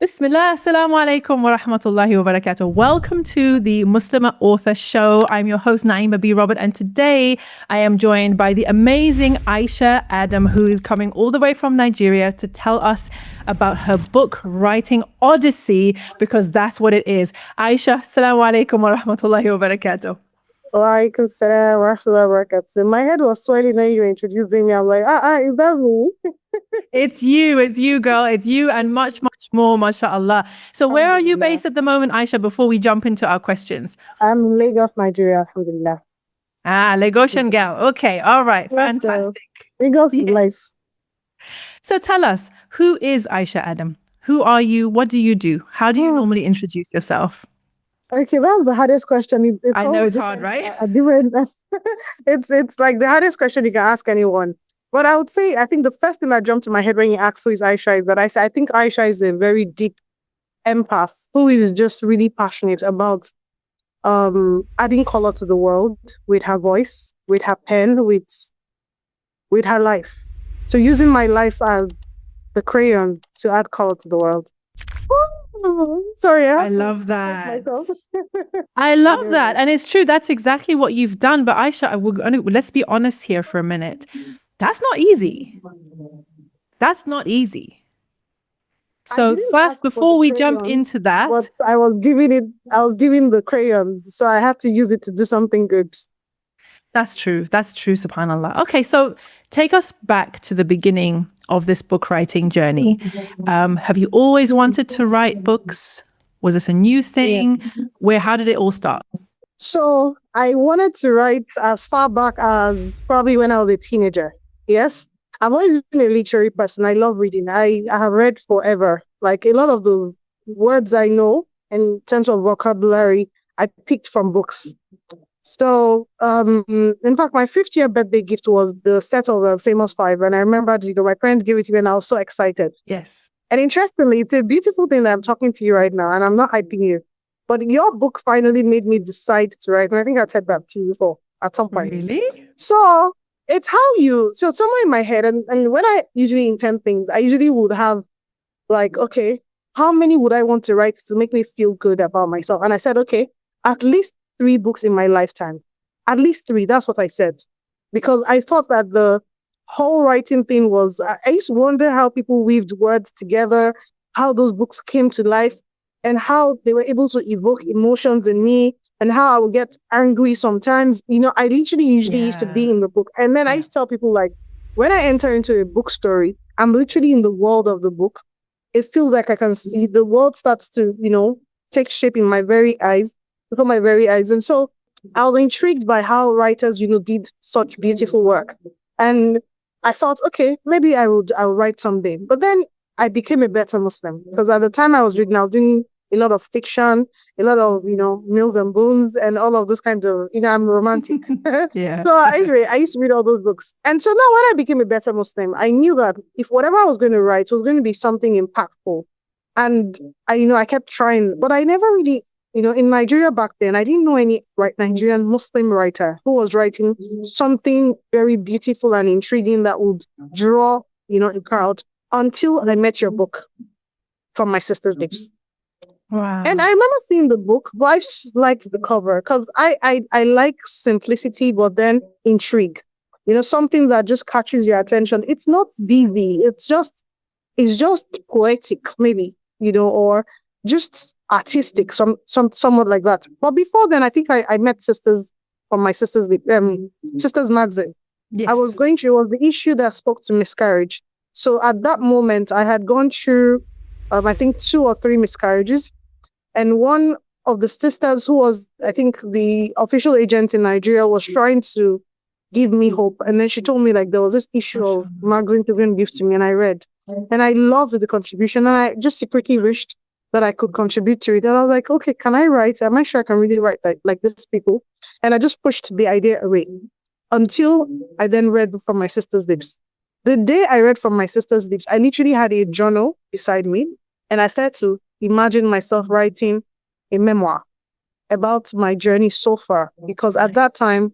Bismillah, assalamu alaikum wa rahmatullahi wa barakatuh. Welcome to the Muslimah Author Show. I'm your host, Naima B. Robert, and today I am joined by the amazing Aishah Adams, who is coming all the way from Nigeria to tell us about her book writing odyssey, because that's what it is. Aishah, assalamu alaikum wa rahmatullahi wa barakatuh. Walaikum salam wa rahmatullahi wa barakatuh. My head was swelling when you were introducing me. I'm like, is that me? It's you, girl. It's you and much, much more, mashallah. So where are you based at the moment, Aishah, before we jump into our questions? I'm in Lagos, Nigeria, alhamdulillah. Lagosian gal. Okay, all right, fantastic. Lagos is life. So tell us, who is Aishah Adams? Who are you? What do you do? How do you normally introduce yourself? Okay, that's the hardest question. I know it's hard, right? It's like the hardest question you can ask anyone. But I would say, I think the first thing that jumped to my head when you asked who is Aishah is that I think Aishah is a very deep empath who is just really passionate about adding color to the world with her voice, with her pen, with her life. So using my life as the crayon to add color to the world. Sorry, I love that. I love that. And it's true. That's exactly what you've done. But Aishah, let's be honest here for a minute. That's not easy. That's not easy. So first, before we jump into that, but I was given the crayons, so I had to use it to do something good. That's true, subhanAllah. Okay, so take us back to the beginning of this book writing journey. Have you always wanted to write books? Was this a new thing? Yeah. How did it all start? So I wanted to write as far back as probably when I was a teenager. Yes. I've always been a literary person. I love reading. I have read forever. Like a lot of the words I know in terms of vocabulary, I picked from books. So, in fact, my 5th year birthday gift was the set of Famous Five. And I remember, my parents gave it to me and I was so excited. Yes. And interestingly, it's a beautiful thing that I'm talking to you right now and I'm not hyping you. But your book finally made me decide to write. And I think I said that to you before at some point. Really? So it's so somewhere in my head, and when I usually intend things, I usually would have like, okay, how many would I want to write to make me feel good about myself? And I said, okay, at least 3 books in my lifetime. At least 3. That's what I said. Because I thought that the whole writing thing was, I used to wonder how people weaved words together, how those books came to life, and how they were able to evoke emotions in me, and how I would get angry sometimes. I literally usually used to be in the book. And then I used to tell people, like, when I enter into a book story, I'm literally in the world of the book. It feels like I can see the world starts to, take shape in my very eyes, before my very eyes. And so I was intrigued by how writers, did such beautiful work. And I thought, okay, maybe I'll write someday. But then I became a better Muslim, because at the time I was reading, I was doing a lot of fiction, a lot of, Mills and Boons and all of those kinds of, I'm romantic. Yeah. So anyway, I used to read all those books. And so now when I became a better Muslim, I knew that if whatever I was going to write was going to be something impactful. And I kept trying, but I never really, in Nigeria back then, I didn't know any Nigerian Muslim writer who was writing something very beautiful and intriguing that would draw, a crowd, until I met your book, From My Sister's Lips. Wow. And I remember seeing the book, but I just liked the cover because I like simplicity, but then intrigue. Something that just catches your attention. It's not busy. It's just poetic, maybe, or just artistic, somewhat like that. But before then, I think I met Sisters from My Sister's Sisters magazine. Yes. I was going through, it was the issue that spoke to miscarriage. So at that moment, I had gone through, I think 2 or 3 miscarriages. And one of the sisters, who was, I think, the official agent in Nigeria, was trying to give me hope. And then she told me, like, there was this issue of magazine to bring gifts to me, and I read. And I loved the contribution, and I just secretly wished that I could contribute to it. And I was like, okay, can I write? Am I sure I can really write like these people? And I just pushed the idea away until I then read From My Sister's Lips. The day I read From My Sister's Lips, I literally had a journal beside me, and I started to imagine myself writing a memoir about my journey so far. Because at that time,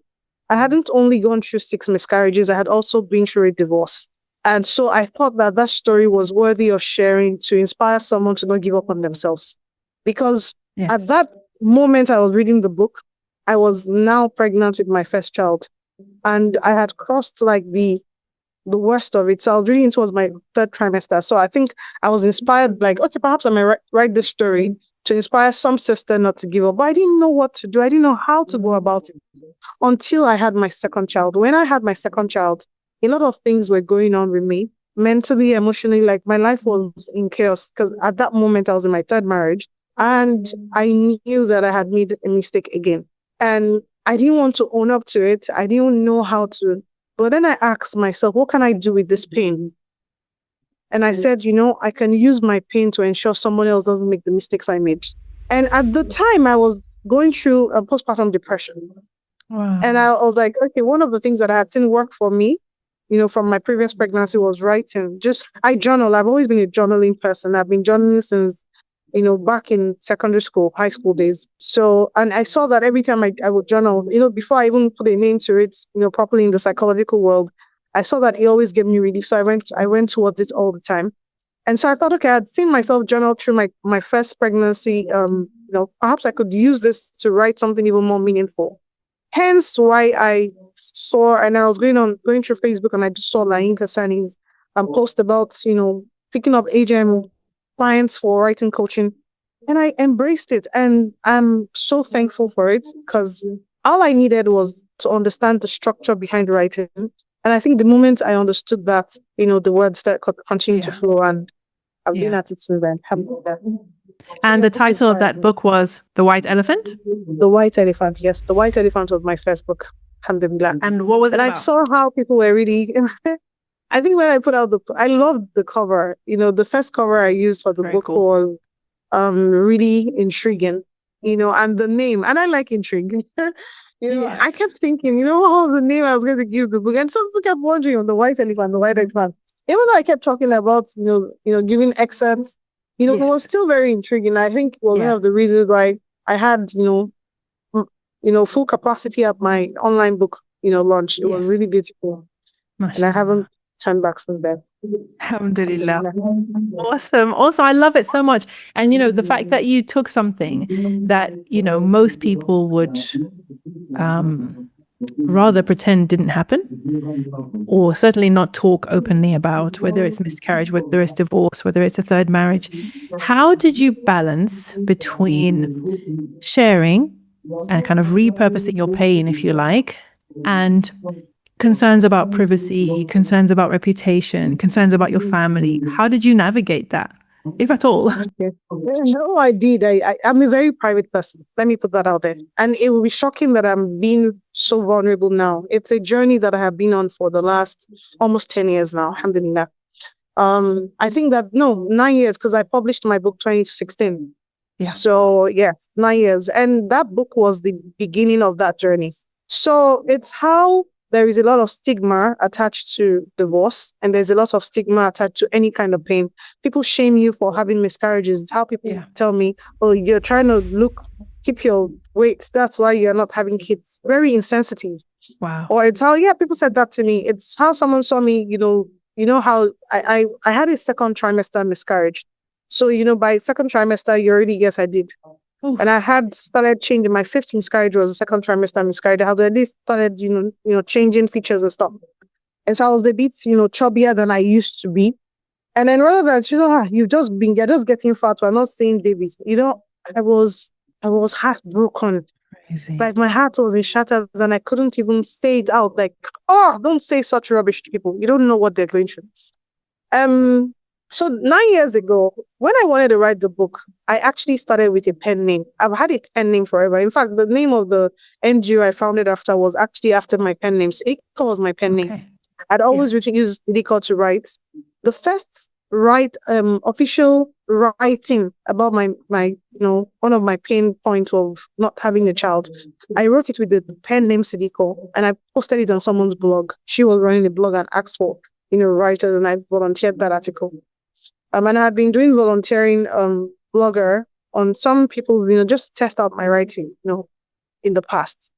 I hadn't only gone through 6 miscarriages, I had also been through a divorce. And so I thought that that story was worthy of sharing to inspire someone to not give up on themselves. Because at Yes. that moment I was reading the book, I was now pregnant with my first child. And I had crossed like the worst of it. So I was reading towards my third trimester. So I think I was inspired, like, okay, perhaps I may write this story to inspire some sister not to give up. But I didn't know what to do. I didn't know how to go about it until I had my second child. When I had my second child, a lot of things were going on with me mentally, emotionally. Like my life was in chaos because at that moment I was in my third marriage and I knew that I had made a mistake again. And I didn't want to own up to it. I didn't know how to. But then I asked myself, what can I do with this pain? And I said, I can use my pain to ensure someone else doesn't make the mistakes I made. And at the time, I was going through a postpartum depression. Wow. And I was like, okay, one of the things that I had seen work for me, from my previous pregnancy was writing. I journal. I've always been a journaling person. I've been journaling since, back in secondary school, high school days. So, and I saw that every time I would journal, before I even put a name to it, properly in the psychological world, I saw that it always gave me relief. So I went towards it all the time. And so I thought, okay, I'd seen myself journal through my first pregnancy. Perhaps I could use this to write something even more meaningful. Hence why I saw, and I was going through Facebook, and I just saw Lain Kasani's post about, picking up AGM clients for writing coaching. And I embraced it. And I'm so thankful for it because all I needed was to understand the structure behind writing. And I think the moment I understood that, the words that could continue to flow, and I've been at it since then. And the title of that book was The White Elephant? The White Elephant, yes. The White Elephant was my first book. Alhamdulillah. And what was it about? And I saw how people were really... I think when I put out I loved the cover. The first cover I used for the book was really intriguing, and the name. And I like intrigue. Yes. I kept thinking, what was the name I was going to give the book? And some people kept wondering, the White Elephant, the White Elephant. Even though I kept talking about, giving excerpts, it was still very intriguing. I think it was one of the reasons why I had, full capacity at my online book, launch. It was really beautiful. And I haven't turned back since then. Alhamdulillah. Awesome. Also, I love it so much. And, the fact that you took something that, most people would rather pretend didn't happen, or certainly not talk openly about, whether it's miscarriage, whether it's divorce, whether it's a third marriage. How did you balance between sharing and kind of repurposing your pain, if you like, and concerns about privacy, concerns about reputation, concerns about your family? How did you navigate that, if at all? No, I did. I'm a very private person. Let me put that out there. And it will be shocking that I'm being so vulnerable now. It's a journey that I have been on for the last almost 10 years now. Alhamdulillah. I think 9 years, because I published my book 2016. Yeah. So yes, 9 years. And that book was the beginning of that journey. So it's how there is a lot of stigma attached to divorce, and there's a lot of stigma attached to any kind of pain. People shame you for having miscarriages. It's how people tell me, oh, you're trying to keep your weight. That's why you're not having kids. Very insensitive. Wow. Or it's how, people said that to me. It's how someone saw me, how I had a second trimester miscarriage. So, by second trimester, you already, yes, I did. Oof. And I had started changing. My fifth miscarriage was a second trimester miscarriage. I had at least started, changing features and stuff. And so I was a bit, chubbier than I used to be. And then rather than, you're just getting fat, we're not seeing babies. I was heartbroken. Crazy. Like my heart was shattered, and I couldn't even say it out. Like, don't say such rubbish to people. You don't know what they're going through. So 9 years ago, when I wanted to write the book, I actually started with a pen name. I've had a pen name forever. In fact, the name of the NGO I founded after was actually after my pen name. So it was my pen name. I'd always used Idiko to write. The first official writing about my one of my pain points of not having a child. I wrote it with the pen name Sidiko, and I posted it on someone's blog. She was running a blog and asked for writers, and I volunteered that article. And I had been doing volunteering blogger on some people, just test out my writing, in the past.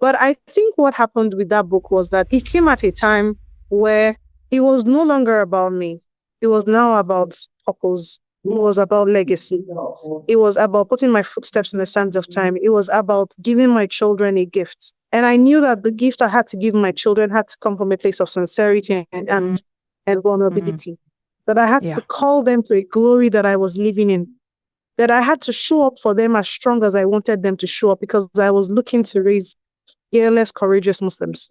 But I think what happened with that book was that it came at a time where it was no longer about me. It was now about purpose. It was about legacy. It was about putting my footsteps in the sands of time. It was about giving my children a gift. And I knew that the gift I had to give my children had to come from a place of sincerity and vulnerability. That I had to call them to a glory that I was living in. That I had to show up for them as strong as I wanted them to show up, because I was looking to raise fearless, courageous Muslims.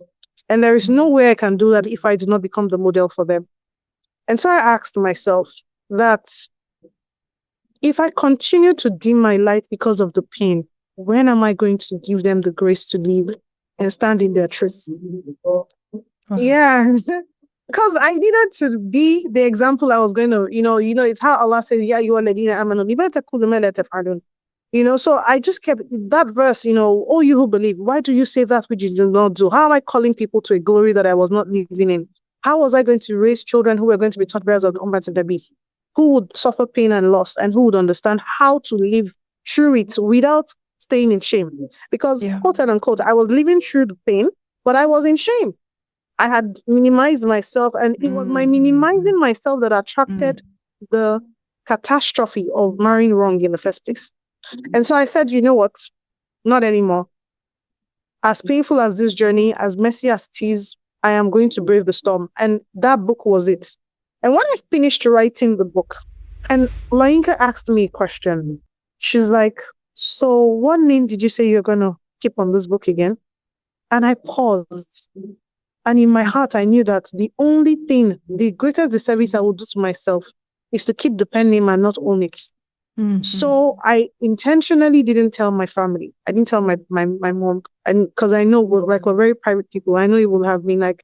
And there is no way I can do that if I do not become the model for them. And so I asked myself that if I continue to dim my light because of the pain, when am I going to give them the grace to live and stand in their truth? Yeah. Because I needed to be the example I was going to, it's how Allah says, yeah, you are Ladina amanu, so I just kept that verse, oh, you who believe, why do you say that which you do not do? How am I calling people to a glory that I was not living in? How was I going to raise children who were going to be taught bearers of the Ummah to the beat, who would suffer pain and loss, and who would understand how to live through it without staying in shame? Because, quote and unquote, I was living through the pain, but I was in shame. I had minimized myself, and it was my minimizing myself that attracted the catastrophe of marrying wrong in the first place. And so I said, you know what? Not anymore. As painful as this journey, as messy as it is, I am going to brave the storm. And that book was it. And when I finished writing the book, and Lainka asked me a question, she's like, so what name did you say you're going to keep on this book again? And I paused. And in my heart, I knew that the only thing, the greatest disservice I would do to myself is to keep the pen name and not own it. So I intentionally didn't tell my family. I didn't tell my mom, and because I know we're very private people. I know it will have been like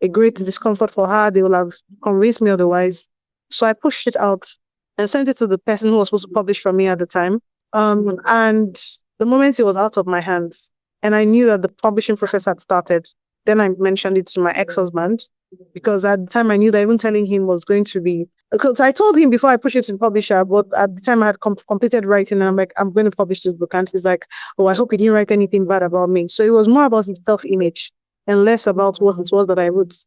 a great discomfort for her. They will have convinced me otherwise. So I pushed it out and sent it to the person who was supposed to publish for me at the time. And the moment it was out of my hands, and I knew that the publishing process had started, then I mentioned it to my ex-husband, because at the time I knew that even telling him was going to be, because I told him before I pushed it to the publisher, but at the time I had completed writing, and I'm like, I'm going to publish this book. And he's like, oh, I hope he didn't write anything bad about me. So it was more about his self-image and less about what it was that I wrote.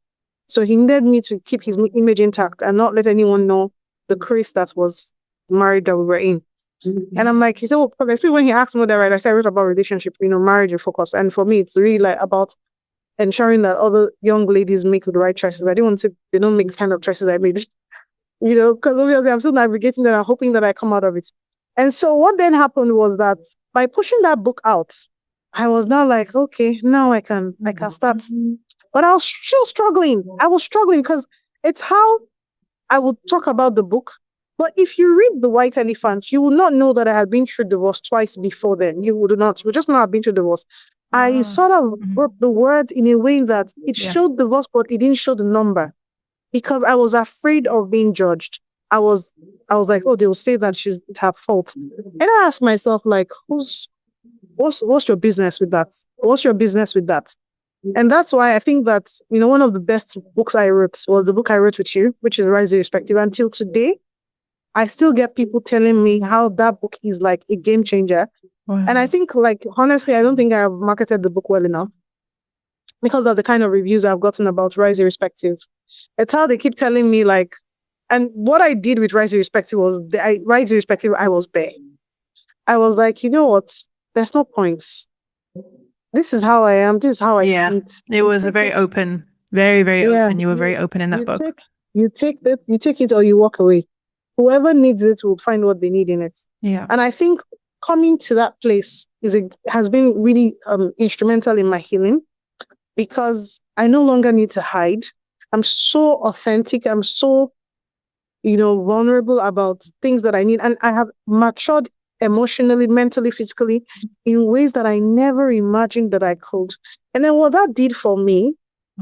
So he needed me to keep his image intact and not let anyone know the craze that was married that we were in. And I'm like, he said, well, especially when he asked me what I write, I said I wrote about relationship, marriage and focus. And for me, it's really like about ensuring that other young ladies make the right choices. I didn't want to, they don't make the kind of choices I made. Because obviously I'm still navigating that. I'm hoping that I come out of it. And so what then happened was that by pushing that book out, I was now like, okay, now I can start. But I was still struggling. I was struggling because it's how I would talk about the book. But if you read The White Elephant, you will not know that I had been through divorce twice before then. You would not. You would just not have been through divorce. I sort of wrote the words in a way that it showed divorce, but it didn't show the number. Because I was afraid of being judged. I was like, oh, they will say that it's her fault. And I asked myself, like, what's your business with that? What's your business with that? And that's why I think that, one of the best books I wrote was the book I wrote with you, which is Irrespective. Until today, I still get people telling me how that book is like a game changer. Wow. And I think, like, honestly, I don't think I have marketed the book well enough because of the kind of reviews I've gotten about Irrespective. It's how they keep telling me, like, and what I did with Irrespective was, Irrespective, I was bare. I was like, you know what? There's no points. This is how I am. This is how I eat. It was a very open, very, very open. You were very open in that book. You take it or you walk away. Whoever needs it will find what they need in it. Yeah. And I think coming to that place has been really instrumental in my healing, because I no longer need to hide. I'm so authentic. I'm so, vulnerable about things that I need. And I have matured emotionally, mentally, physically in ways that I never imagined that I could. And then what that did for me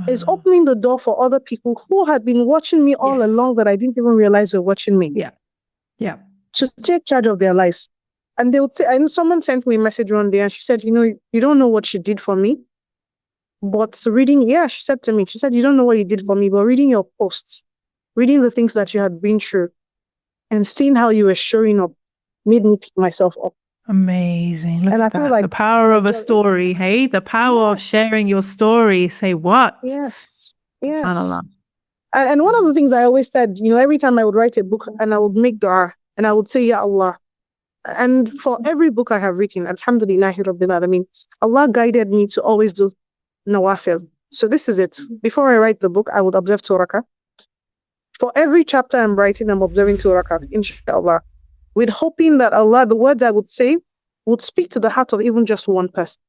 is opening the door for other people who had been watching me all along that I didn't even realize were watching me. Yeah. Yeah. To take charge of their lives. And they would say, I know someone sent me a message one day and she said, you don't know what she did for me. But she said to me, you don't know what you did for me, but reading your posts, reading the things that you had been through, and seeing how you were showing up made me pick myself up. Amazing. Look at that. The power of a story, hey? The power of sharing your story. Say what? Yes. SubhanAllah. And one of the things I always said, every time I would write a book and I would make dua and I would say, Ya Allah. And for every book I have written, Alhamdulillahi Rabbil Alameen, Allah guided me to always do nawafil. So this is it. Before I write the book, I would observe 2 rakah. For every chapter I'm writing, I'm observing 2 rakah, inshallah. With hoping that Allah, the words I would say, would speak to the heart of even just one person.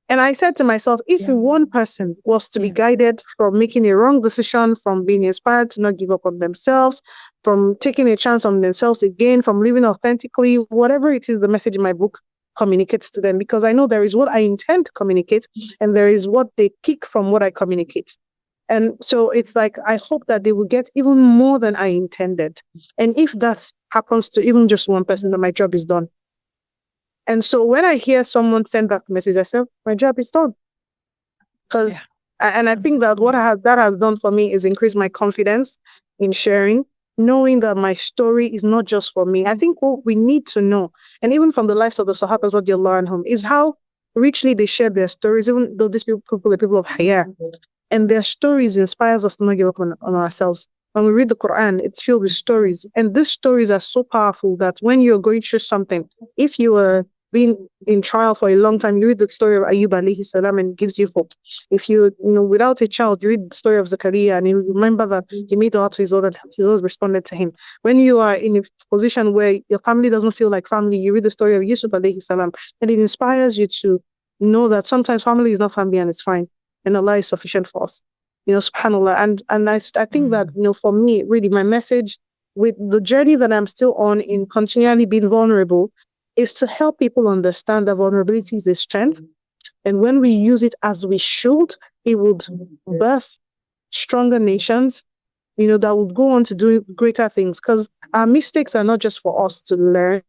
And I said to myself, if one person was to be guided from making a wrong decision, from being inspired to not give up on themselves, from taking a chance on themselves again, from living authentically, whatever it is the message in my book communicates to them, because I know there is what I intend to communicate and there is what they pick from what I communicate. And so it's like, I hope that they will get even more than I intended. And if that happens to even just one person, then my job is done. And so when I hear someone send that message, I say, my job is done. And I think that what that has done for me is increase my confidence in sharing, knowing that my story is not just for me. I think what we need to know, and even from the lives of the Sahabas radiallahu anhum, is how richly they share their stories, even though these people are people of haya. And their stories inspires us to not give up on ourselves. When we read the Quran, it's filled with stories. And these stories are so powerful that when you're going through something, if you are being in trial for a long time, you read the story of Ayyub alayhi salam and it gives you hope. If you without a child, you read the story of Zakaria and you remember that he made dua to his Lord and his Lord responded to him. When you are in a position where your family doesn't feel like family, you read the story of Yusuf alayhi salam and it inspires you to know that sometimes family is not family and it's fine. And Allah is sufficient for us. Subhanallah. And I think that, for me, really, my message with the journey that I'm still on in continually being vulnerable is to help people understand that vulnerability is a strength. And when we use it as we should, it would birth stronger nations, that would go on to do greater things. Because our mistakes are not just for us to learn.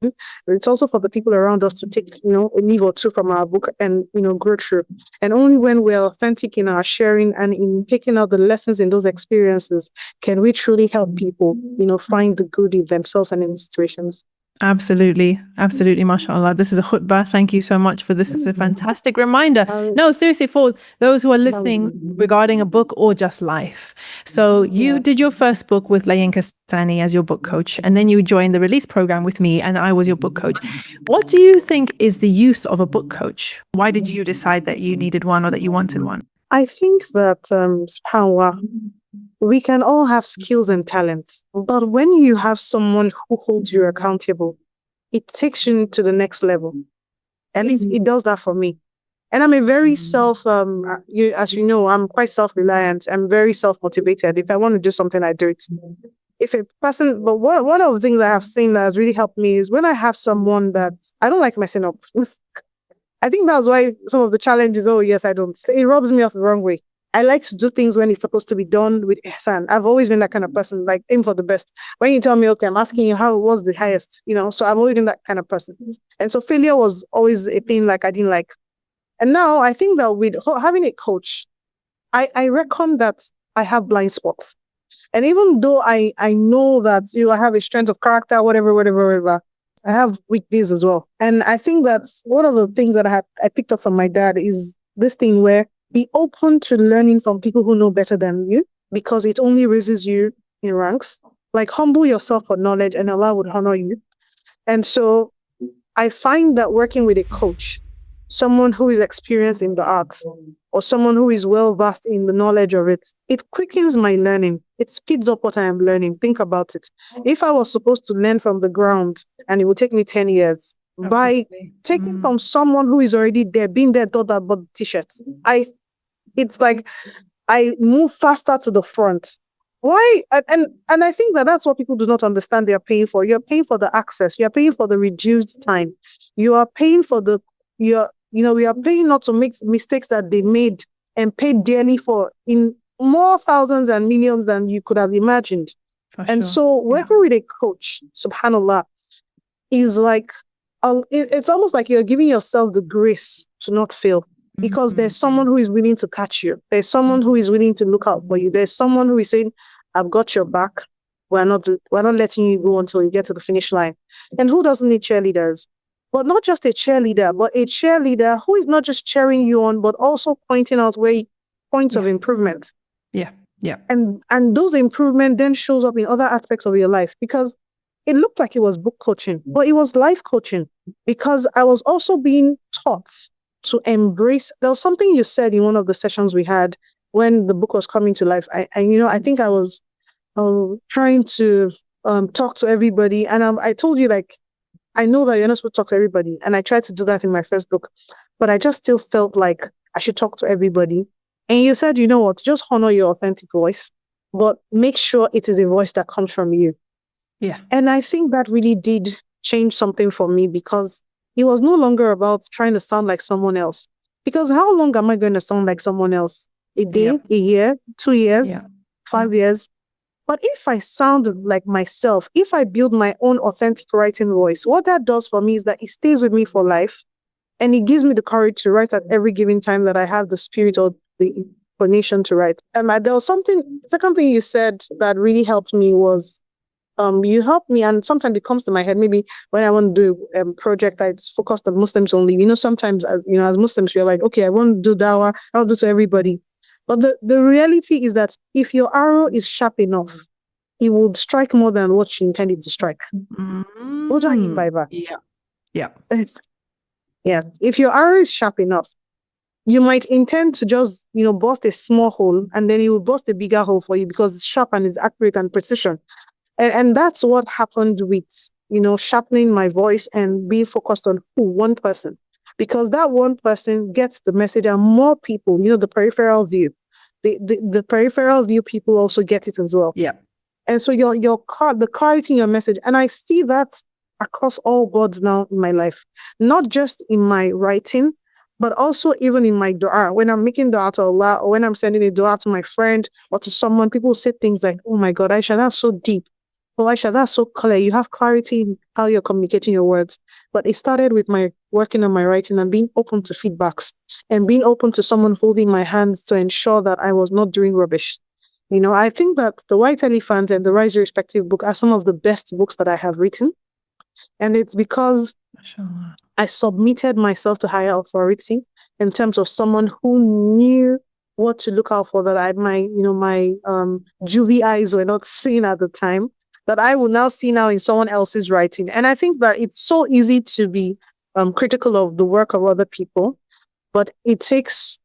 It's also for the people around us to take, a leaf or two from our book and, grow through. And only when we're authentic in our sharing and in taking out the lessons in those experiences, can we truly help people, find the good in themselves and in situations. Absolutely. Absolutely. MashaAllah. This is a khutbah. Thank you so much for this. It's a fantastic reminder. No, seriously, for those who are listening regarding a book or just life. So you did your first book with Layan Kastani as your book coach, and then you joined the release program with me and I was your book coach. What do you think is the use of a book coach? Why did you decide that you needed one or that you wanted one? I think that, subhanAllah, we can all have skills and talents, but when you have someone who holds you accountable, it takes you to the next level. At least it does that for me. And I'm a very as you know, I'm quite self-reliant. I'm very self-motivated. If I want to do something, I do it. But one of the things I have seen that has really helped me is when I have someone that I don't like messing up. I think that's why some of the challenges, I don't. It rubs me off the wrong way. I like to do things when it's supposed to be done with ihsan. I've always been that kind of person, like aim for the best. When you tell me, okay, I'm asking you how was the highest, so I've always been that kind of person. And so failure was always a thing like I didn't like. And now I think that with having a coach, I reckon that I have blind spots. And even though I know that, I have a strength of character, whatever, I have weak days as well. And I think that's one of the things that I picked up from my dad is this thing where be open to learning from people who know better than you, because it only raises you in ranks. Like humble yourself for knowledge and Allah would honor you. And so I find that working with a coach, someone who is experienced in the arts or someone who is well versed in the knowledge of it, it quickens my learning. It speeds up what I am learning. Think about it. If I was supposed to learn from the ground and it would take me 10 years, by taking from someone who is already there, been there, thought about the t-shirts, it's like I move faster to the front. Why? And I think that's what people do not understand they are paying for. You're paying for the access. You're paying for the reduced time. You are paying for we are paying not to make mistakes that they made and paid dearly for in more thousands and millions than you could have imagined. And so working with a coach, subhanAllah, is like, it's almost like you're giving yourself the grace to not fail. Because there's someone who is willing to catch you. There's someone who is willing to look out for you. There's someone who is saying, I've got your back. We're not letting you go until you get to the finish line. And who doesn't need cheerleaders? But not just a cheerleader, but a who is not just cheering you on, but also pointing out points of improvement. Yeah. Yeah. And those improvements then shows up in other aspects of your life, because it looked like it was book coaching, but it was life coaching, because I was also being taught to embrace. There was something you said in one of the sessions we had when the book was coming to life. I think I was trying to talk to everybody, and I told you, like, I know that you're not supposed to talk to everybody, and I tried to do that in my first book, but I just still felt like I should talk to everybody. And you said, you know what, just honor your authentic voice, but make sure it is a voice that comes from you. Yeah. And I think that really did change something for me, because it was no longer about trying to sound like someone else. Because how long am I going to sound like someone else? A day, Yep. a year, 2 years, Yeah. 5 years? But if I sound like myself, if I build my own authentic writing voice, what that does for me is that it stays with me for life, and it gives me the courage to write at every given time that I have the spirit or the inclination to write. And there was second thing you said that really helped me was, you helped me, and sometimes it comes to my head, maybe when I want to do a project that's focused on Muslims only. Sometimes, as Muslims, you're like, okay, I want to do dawah, I'll do to everybody. But the reality is that if your arrow is sharp enough, it will strike more than what you intended to strike. What do I mean by that? Yeah. Yeah. Yeah. If your arrow is sharp enough, you might intend to just, bust a small hole, and then it will bust a bigger hole for you, because it's sharp and it's accurate and precision. And that's what happened with, sharpening my voice and being focused on one person. Because that one person gets the message, and more people, the peripheral view. The peripheral view people also get it as well. Yeah. And so the clarity in your message. And I see that across all boards now in my life, not just in my writing, but also even in my dua. When I'm making dua to Allah, or when I'm sending a dua to my friend or to someone, people say things like, oh my God, Aisha, that's so deep. Oh, Aisha, that's so clear. You have clarity in how you're communicating your words. But it started with my working on my writing and being open to feedbacks, and being open to someone holding my hands to ensure that I was not doing rubbish. I think that The White Elephant and the Rise Irrespective book are some of the best books that I have written. And it's because Mashallah. I submitted myself to higher authority in terms of someone who knew what to look out for, that my juvie eyes were not seeing at the time, that I will now see now in someone else's writing. And I think that it's so easy to be critical of the work of other people, but it takes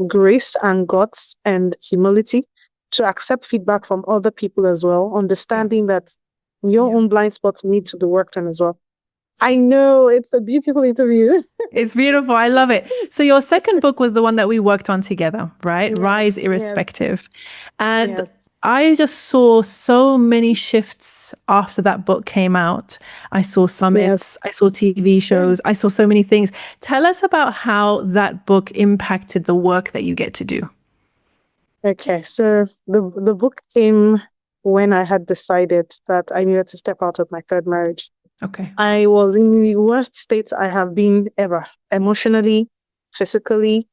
grace and guts and humility to accept feedback from other people as well, understanding that your own blind spots need to be worked on as well. I know, it's a beautiful interview. It's beautiful. I love it. So your second book was the one that we worked on together, right? Yes, Rise yes. Irrespective. And Yes. I just saw so many shifts after that book came out. I saw summits, I saw TV shows, I saw so many things. Tell us about how that book impacted the work that you get to do. Okay, so the book came when I had decided that I needed to step out of my third marriage. Okay. I was in the worst state I have been ever, emotionally, physically,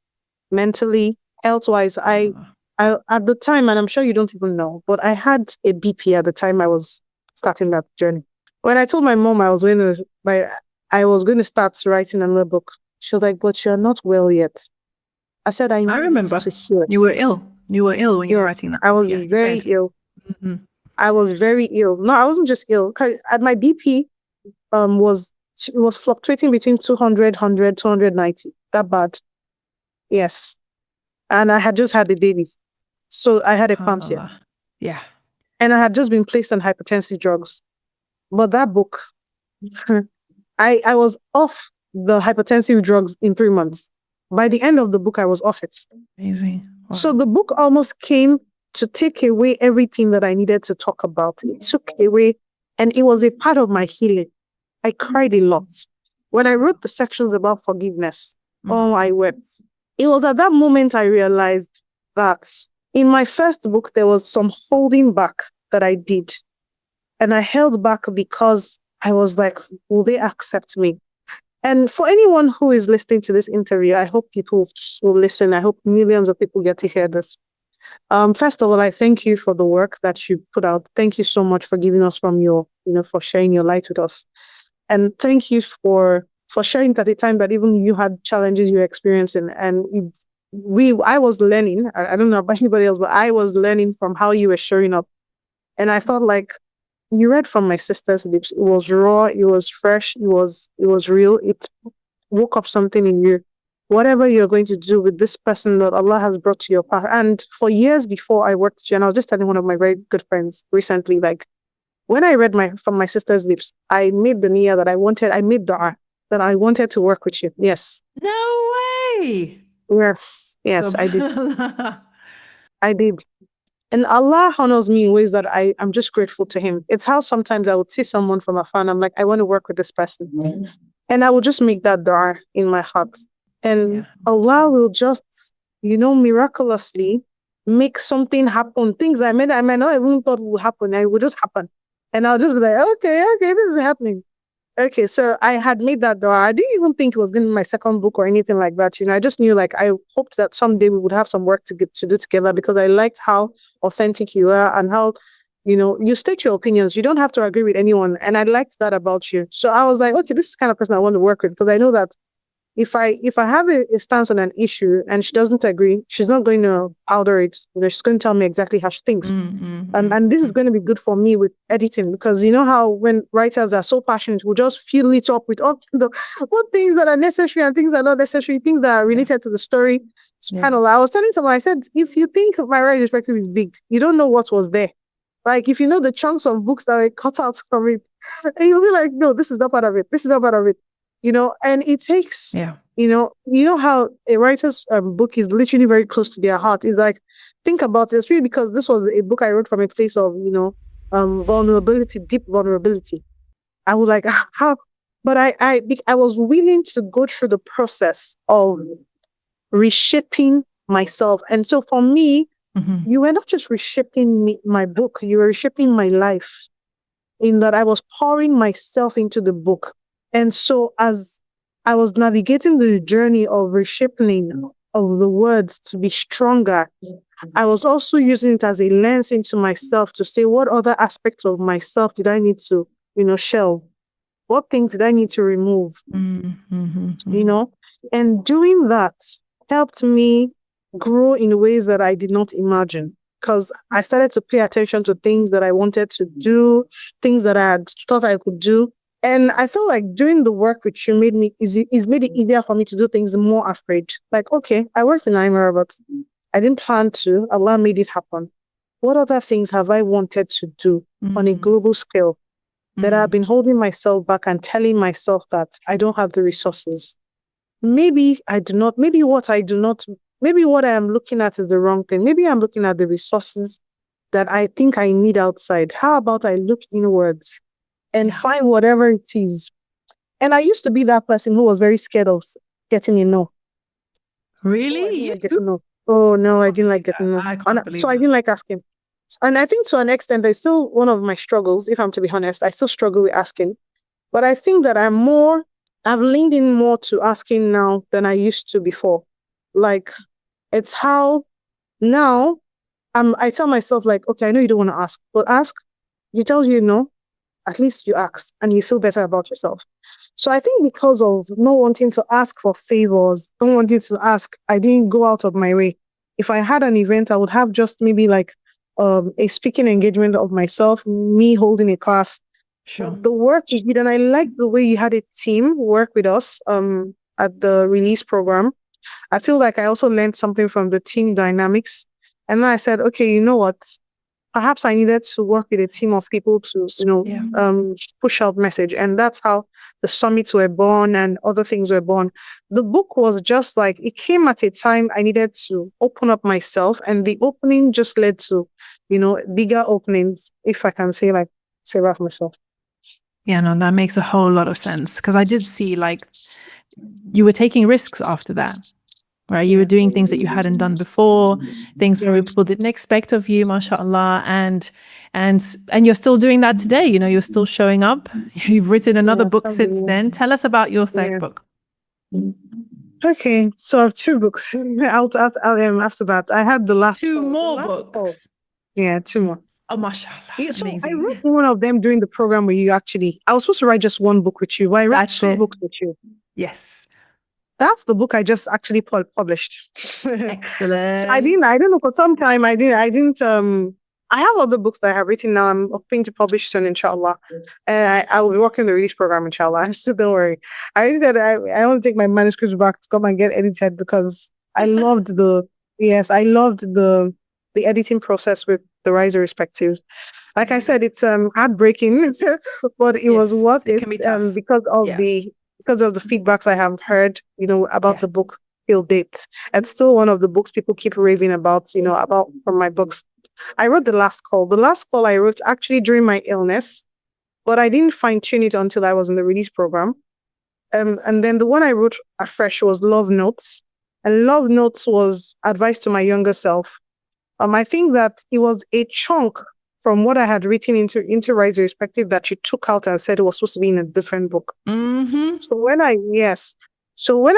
mentally, health-wise. I at the time, and I'm sure you don't even know, but I had a BP at the time I was starting that journey. When I told my mom I was going to start writing another book, she was like, "But you're not well yet." I said, "I remember need to hear it." you were ill. You were ill when you were writing that. I was Yeah, very ill. Mm-hmm. I was very ill. No, I wasn't just ill. 'Cause my BP was fluctuating between 200, 290. That bad. Yes. And I had just had a baby. So I had eclampsia. Yeah. And I had just been placed on hypertensive drugs. But that book, I was off the hypertensive drugs in 3 months. By the end of the book, I was off it. Amazing. Wow. So the book almost came to take away everything that I needed to talk about. It took away, and it was a part of my healing. I cried a lot. When I wrote the sections about forgiveness, oh, I wept. It was at that moment I realized that in my first book, there was some holding back that I did. And I held back because I was like, will they accept me? And for anyone who is listening to this interview, I hope people will listen. I hope millions of people get to hear this. First of all, I thank you for the work that you put out. Thank you so much for giving us from your, for sharing your light with us. And thank you for sharing at a time that even you had challenges you were experiencing. And I was learning. I don't know about anybody else, but I was learning from how you were showing up. And I felt like you read from my sister's lips. It was raw, it was fresh, it was real. It woke up something in you. Whatever you're going to do with this person that Allah has brought to your path. And for years before I worked with you, and I was just telling one of my very good friends recently, like when I read from my sister's lips, I made the niyyah that I made dua that I wanted to work with you. Yes. No way. Yes, I did. I did. And Allah honors me in ways that I'm just grateful to Him. It's how sometimes I would see someone from afar and I'm like, I want to work with this person. And I will just make that dua in my heart. And Allah will just, miraculously make something happen. Things I might not even thought would happen. It would just happen. And I'll just be like, okay, this is happening. Okay, so I had made that dua. I didn't even think it was going to be my second book or anything like that. I just knew like I hoped that someday we would have some work to do together because I liked how authentic you are and how, you state your opinions. You don't have to agree with anyone. And I liked that about you. So I was like, okay, this is the kind of person I want to work with because I know that if I have a stance on an issue and she doesn't agree, she's not going to powder it. She's going to tell me exactly how she thinks. And this is going to be good for me with editing because you know how when writers are so passionate, we'll just fill it up with all the what things that are necessary and things that are not necessary, things that are related to the story. SubhanAllah. I was telling someone, I said, if you think my Irrespective is big, you don't know what was there. Like if you know the chunks of books that were cut out from it, and you'll be like, no, this is not part of it. This is not part of it. And it takes, how a writer's book is literally very close to their heart. It's like, think about it. It's really because this was a book I wrote from a place of, vulnerability, deep vulnerability. I was like, how? But I was willing to go through the process of reshaping myself. And so for me, you were not just reshaping my book, you were reshaping my life in that I was pouring myself into the book. And so as I was navigating the journey of reshaping of the words to be stronger, I was also using it as a lens into myself to say, what other aspects of myself did I need to, shelve? What things did I need to remove? And doing that helped me grow in ways that I did not imagine. Because I started to pay attention to things that I wanted to do, things that I had thought I could do. And I feel like doing the work which you made me easy, it's made it easier for me to do things more afraid. Like, okay, I worked in Imara, but I didn't plan to. Allah made it happen. What other things have I wanted to do on a global scale that I've been holding myself back and telling myself that I don't have the resources? Maybe I do not, maybe what I am looking at is the wrong thing. Maybe I'm looking at the resources that I think I need outside. How about I look inwards and find whatever it is? And I used to be that person who was very scared of getting a no. Really? Oh, no, I didn't like getting no. So I didn't like asking. And I think to an extent, there's still one of my struggles, if I'm to be honest. I still struggle with asking. But I think that I've leaned in more to asking now than I used to before. Like, it's how now I tell myself, like, okay, I know you don't want to ask, but ask. You tell you no, at least you asked and you feel better about yourself. So I think because of not wanting to ask for favors, don't wanting to ask, I didn't go out of my way. If I had an event, I would have just maybe like a speaking engagement of myself, me holding a class. Sure. But the work you did, and I like the way you had a team work with us at the release program. I feel like I also learned something from the team dynamics. And then I said, okay, you know what? Perhaps I needed to work with a team of people to, push out message. And that's how the summits were born and other things were born. The book was just like, it came at a time I needed to open up myself. And the opening just led to, bigger openings, if I can say that for myself. Yeah, no, that makes a whole lot of sense. Because I did see like you were taking risks after that. Right, you were doing things that you hadn't done before, things probably people didn't expect of you, mashallah, and you're still doing that today. You're still showing up. You've written another book since then. Tell us about your third book. Okay, so I have 2 books. After that, I had the last 2 more books. Yeah, 2 more. Oh, mashallah, so amazing. I wrote one of them during the program with you. Actually, I was supposed to write just 1 book with you, but I wrote 2 books with you. Yes. That's the book I just actually published. Excellent. I don't know, for some time I have other books that I have written now. I'm hoping to publish soon, inshallah. I will be working the release program, inshallah. So don't worry. I think that I want to take my manuscripts back to come and get edited because I loved I loved the editing process with the Rise Irrespective. Like I said, it's heartbreaking, but it was Yes, worth it it can be tough. Yeah. because of the feedbacks I have heard, about Yeah. the book till date. It's still one of the books people keep raving about, about from my books. I wrote The Last Call. The Last Call I wrote actually during my illness, but I didn't fine tune it until I was in the release program. And then the one I wrote afresh was Love Notes, and Love Notes was advice to my younger self. I think that it was a chunk from what I had written into Rise Irrespective that she took out and said it was supposed to be in a different book. Mm-hmm. So when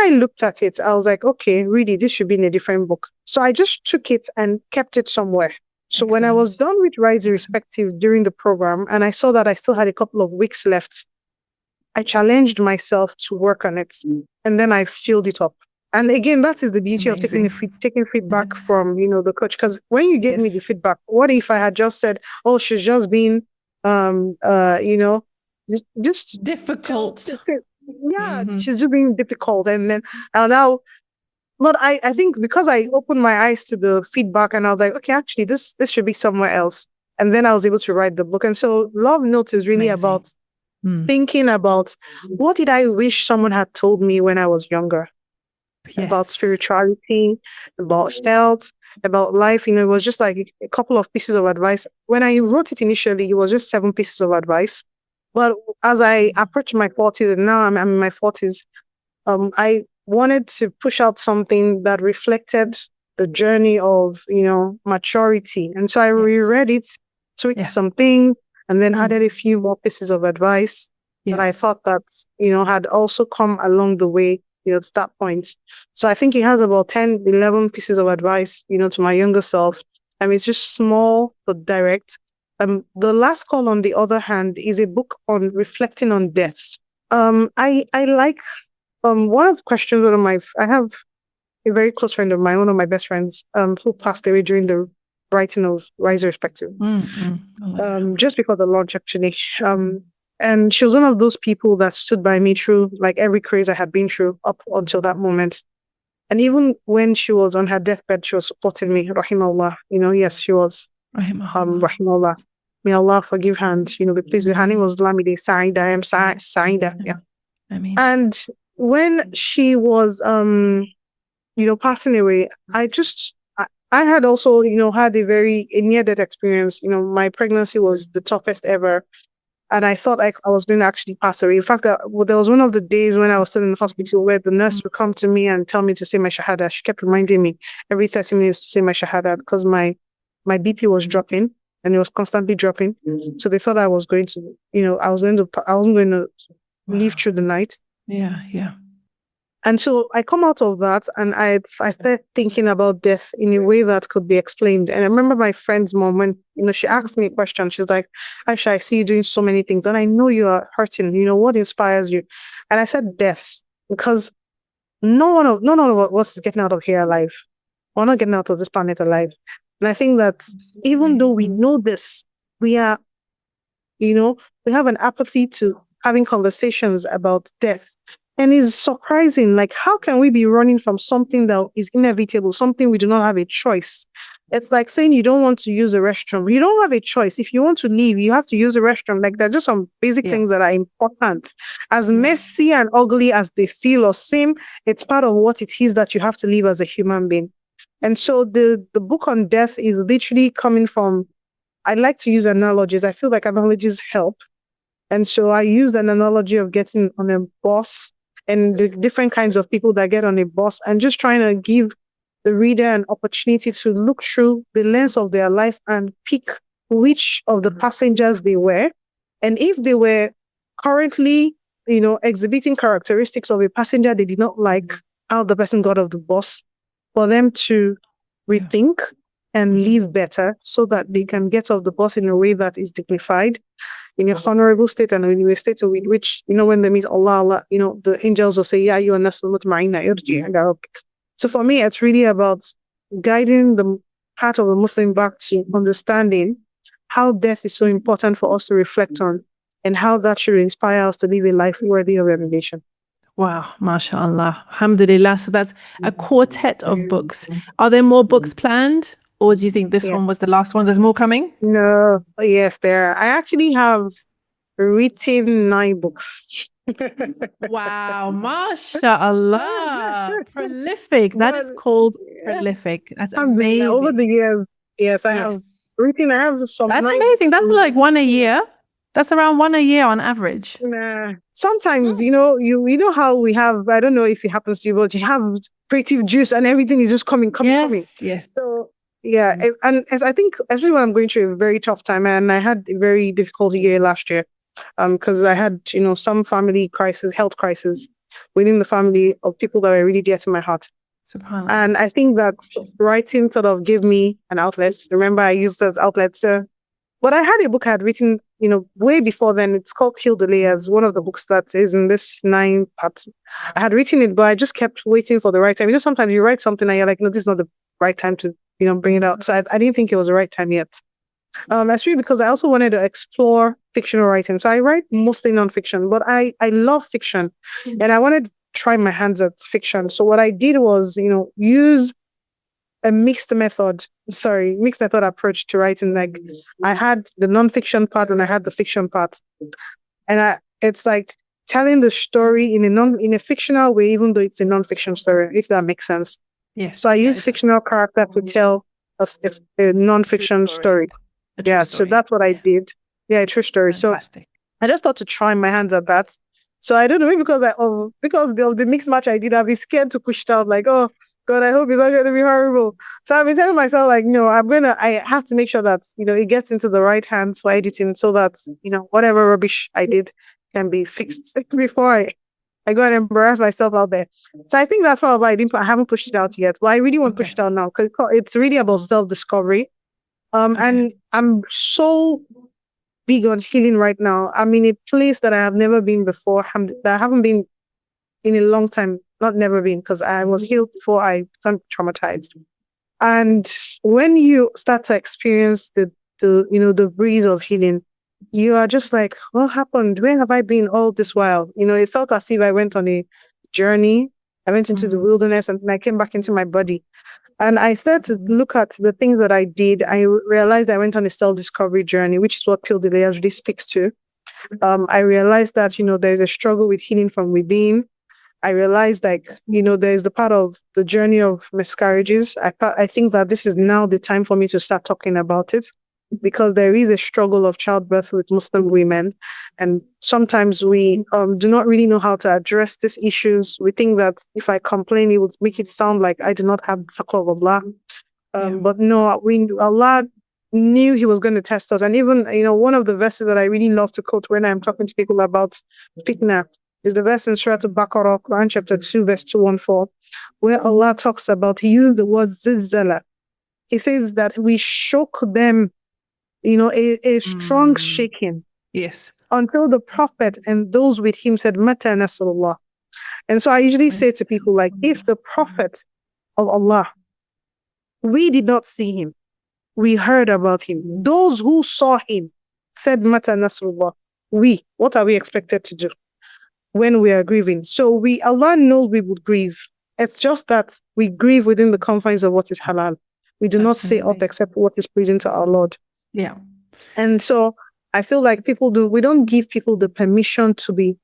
I looked at it, I was like, okay, really, this should be in a different book. So I just took it and kept it somewhere. So when I was done with Rise Irrespective during the program, and I saw that I still had a couple of weeks left, I challenged myself to work on it, and then I filled it up. And again, that is the beauty of taking feedback from the coach. Because when you gave me the feedback, what if I had just said, "Oh, she's just being, just difficult." She's just being difficult," and then now. But I think because I opened my eyes to the feedback and I was like, okay, actually, this should be somewhere else. And then I was able to write the book. And so Love Notes is really about thinking about what did I wish someone had told me when I was younger. About spirituality, about health, about life. It was just like a couple of pieces of advice. When I wrote it initially, it was just 7 pieces of advice. But as I approached my 40s, and now I'm in my 40s, I wanted to push out something that reflected the journey of, maturity. And so I reread it, tweaked something, and then added a few more pieces of advice that I thought that, had also come along the way, to that point. So I think it has about 10, 11 pieces of advice, to my younger self. I mean, it's just small but direct. The Last Call, on the other hand, is a book on reflecting on death. I like one of the questions, I have a very close friend of mine, one of my best friends, who passed away during the writing of Rise Irrespective. Just before the launch, actually. And she was one of those people that stood by me through like every craze I had been through up until that moment. And even when she was on her deathbed, she was supporting me, rahimahullah. Yes, she was. Rahimahullah. May Allah forgive her and, be pleased with her. Her name was Lamide Saida. I am Saida. Yeah. I mean. And when she was, passing away, I had also, had a near-death experience. My pregnancy was the toughest ever. And I thought I was going to actually pass away. In fact, there was one of the days when I was still in the hospital where the nurse would come to me and tell me to say my shahada. She kept reminding me every 30 minutes to say my shahada because my BP was dropping and it was constantly dropping. So they thought I was going to, I wasn't going to live through the night. Yeah. And so I come out of that and I started thinking about death in a way that could be explained. And I remember my friend's mom, when, she asked me a question, she's like, Aisha, I see you doing so many things and I know you are hurting. What inspires you? And I said death, because none of us is getting out of here alive. We're not getting out of this planet alive. And I think that even though we know this, we are, we have an apathy to having conversations about death. And it's surprising, like, how can we be running from something that is inevitable, something we do not have a choice? It's like saying you don't want to use a restroom. You don't have a choice. If you want to leave, you have to use a restroom. Like, there are just some basic things that are important. As messy and ugly as they feel or seem, it's part of what it is that you have to live as a human being. And so the book on death is literally coming from, I like to use analogies. I feel like analogies help. And so I used an analogy of getting on a bus and the different kinds of people that get on a bus and just trying to give the reader an opportunity to look through the lens of their life and pick which of the passengers they were. And if they were currently, exhibiting characteristics of a passenger they did not like how the person got off the bus, for them to rethink and live better so that they can get off the bus in a way that is dignified, in a honorable state, and in a state with which, when they meet Allah, the angels will say, "Ya you nafsul mutma'inna irji ila rabbik." So for me, it's really about guiding the heart of a Muslim back to understanding how death is so important for us to reflect on, and how that should inspire us to live a life worthy of emulation. Wow, mashallah, alhamdulillah. So that's a quartet of books. Are there more books planned, or do you think this one was the last one? There's more coming? No, yes, there. I actually have written 9 books. Wow, mashallah, prolific. That is called prolific. That's amazing. Over the years, yes, I have written. I have some. That's amazing. That's like one a year. That's around one a year on average. Sometimes, you know how we have, I don't know if it happens to you, but you have creative juice and everything is just coming. Yes. So, yeah. And as I think, especially when I'm going through a very tough time, and I had a very difficult year last year, because I had, some family crisis, health crisis within the family of people that were really dear to my heart. And I think that writing sort of gave me an outlet. Remember, I used that outlet. But I had a book I had written, way before then. It's called Peel the Layers, one of the books that is in this 9 parts. I had written it, but I just kept waiting for the right time. Sometimes you write something and you're like, no, this is not the right time to, bring it out. So I didn't think it was the right time yet. That's really because I also wanted to explore fictional writing. So I write mostly nonfiction, but I love fiction, and I wanted to try my hands at fiction. So what I did was, use a mixed method approach to writing. Like, I had the nonfiction part and I had the fiction part, and it's like telling the story in a fictional way, even though it's a nonfiction story, if that makes sense. Yes. So I use fictional character to tell a nonfiction story. So that's what I did. Yeah, a true story. Fantastic. So I just thought to try my hands at that. So I don't know, maybe because of the mixed match I did, I'd be scared to push it out. Like, oh God, I hope it's not going to be horrible. So I've been telling myself, like, no, I have to make sure that, it gets into the right hands for editing, so that, whatever rubbish I did can be fixed before I go and embarrass myself out there. So I think that's probably why I haven't pushed it out yet. But I really want to push it out now, because it's really about self-discovery. And I'm so big on healing right now. I'm in a place that I have never been before, that I haven't been in a long time. Not never been, because I was healed before I became traumatized. And when you start to experience the breeze of healing, you are just like, what happened? Where have I been all this while? It felt as if I went on a journey. I went into the wilderness, and then I came back into my body. And I started to look at the things that I did. I realized I went on a self-discovery journey, which is what Peel the Layers really speaks to. I realized that, there's a struggle with healing from within. I realized, there's the part of the journey of miscarriages. I think that this is now the time for me to start talking about it, because there is a struggle of childbirth with Muslim women. And sometimes we do not really know how to address these issues. We think that if I complain, it would make it sound like I do not have the taqwa of Allah. But no, Allah knew He was going to test us. And even, one of the verses that I really love to quote when I'm talking to people about fitna is the verse in Surah Al-Baqarah, Quran chapter 2, verse 214, where Allah talks about, He used the word zilzala. He says that we shook them, a strong shaking. Yes. Until the Prophet and those with him said, Mata Nasrullah. And so I usually say to people, like, if the Prophet of Allah, we did not see him, we heard about him. Those who saw him said, Mata Nasrullah. What are we expected to do when we are grieving? So Allah knows we would grieve. It's just that we grieve within the confines of what is halal. We do not say up except what is pleasing to our Lord. Yeah. And so I feel like we don't give people the permission to be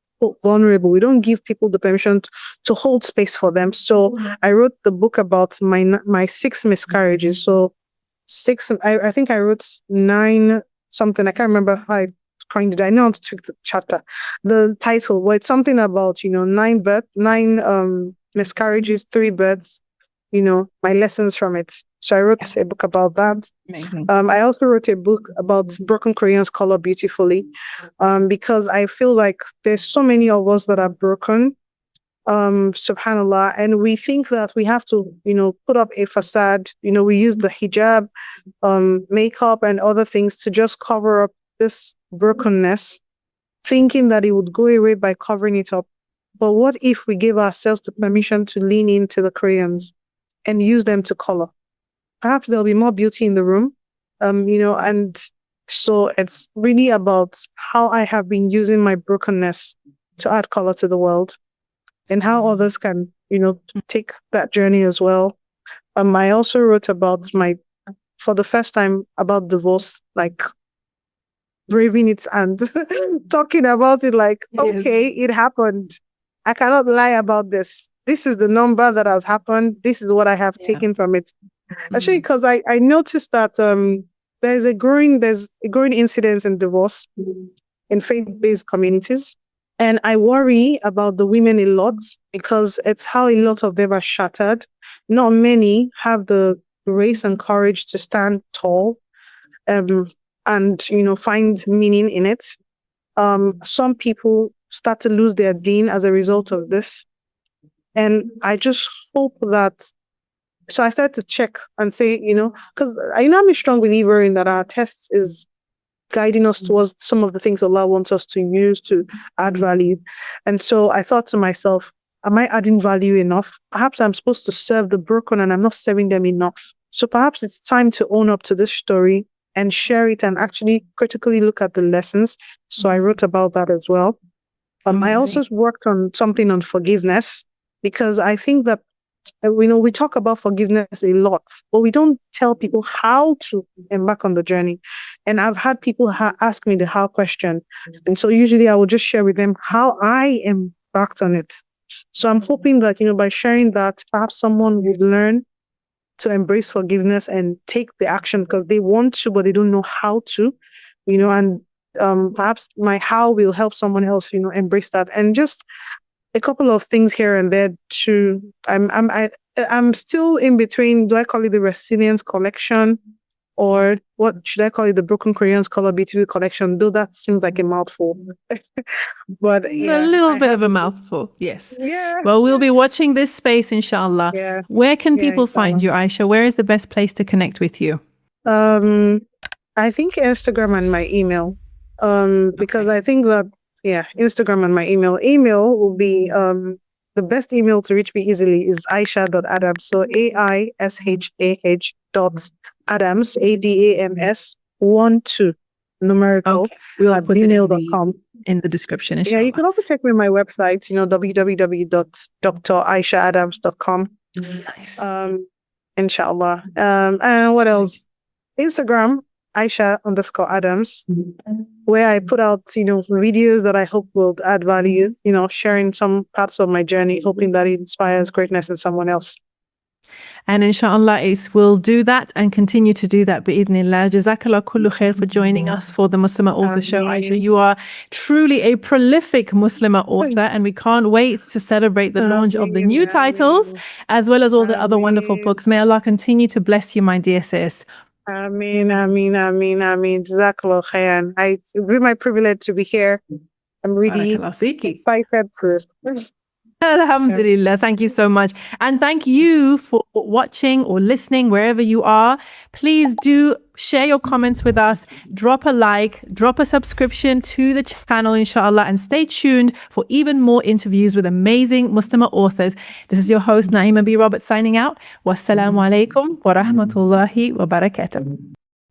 vulnerable. We don't give people the permission to hold space for them. So I wrote the book about my 6 miscarriages. So 6, I think I wrote 9 something. I can't remember how I coined it. I know how to tweak the chapter. The title, well, it's something about, 9 miscarriages, 3 births, my lessons from it. So I wrote a book about that. Amazing. I also wrote a book about broken Koreans color beautifully, because I feel like there's so many of us that are broken. subhanallah, and we think that we have to, put up a facade. We use the hijab, makeup and other things to just cover up this brokenness, thinking that it would go away by covering it up. But what if we give ourselves the permission to lean into the crayons and use them to color? Perhaps there'll be more beauty in the room, and so it's really about how I have been using my brokenness to add color to the world, and how others can, take that journey as well. I also wrote about for the first time, about divorce, like braving it and talking about it like, Yes. okay, it happened. I cannot lie about this. This is the number that has happened. This is what I have taken from it. Actually, because I noticed that there's a growing incidence in divorce in faith-based communities. And I worry about the women a lot, because it's how a lot of them are shattered. Not many have the grace and courage to stand tall, and find meaning in it. Some people start to lose their deen as a result of this. And I just hope that, so I started to check and say, because I'm a strong believer in that our tests is guiding us towards some of the things Allah wants us to use to add value. And so I thought to myself, am I adding value enough? Perhaps I'm supposed to serve the broken and I'm not serving them enough. So perhaps it's time to own up to this story and share it and actually critically look at the lessons. So I wrote about that as well. I also worked on something on forgiveness, because I think that, we talk about forgiveness a lot, but we don't tell people how to embark on the journey. And I've had people ask me the how question. And so usually I will just share with them how I embarked on it. So I'm hoping that, by sharing that, perhaps someone would learn to embrace forgiveness and take the action, because they want to, but they don't know how to, and perhaps my how will help someone else, embrace that. And just a couple of things here and there too. I'm still in between. Do I call it the Resilience Collection, or what should I call it? The Broken Crayons Color BTV Collection. Though that seems like a mouthful, but it's a little bit of a mouthful. Yes. Yeah. Well, we'll be watching this space, inshallah. Yeah. Where can people find you, Aisha? Where is the best place to connect with you? I think Instagram and my email. Because I think that, Instagram and my email. Email will be the best email to reach me easily is Aishah.Adams. So AISHAH.Adams, ADAMS 12 numerical. Okay. We'll put it in the description. Inshallah. Yeah, you can also check me on my website, www.draishahadams.com. Nice. Inshallah. And what else? Instagram, Aisha_Adams, where I put out, videos that I hope will add value, sharing some parts of my journey, hoping that it inspires greatness in someone else. And inshallah, we'll do that and continue to do that, bi'idhnillah. Jazakallah kullu khair for joining us for the Muslimah Author Show, Aisha. You are truly a prolific Muslimah author, and we can't wait to celebrate the launch of the new titles, as well as all the other wonderful books. May Allah continue to bless you, my dear sis. Ameen. Jazakallah khairan. It's really my privilege to be here. I'm really excited to. Alhamdulillah. Thank you so much. And thank you for watching or listening wherever you are. Please do share your comments with us. Drop a like, drop a subscription to the channel, inshallah, and stay tuned for even more interviews with amazing Muslimah authors. This is your host, Naima B. Roberts, signing out. Wassalamu alaikum wa rahmatullahi wa barakatuh.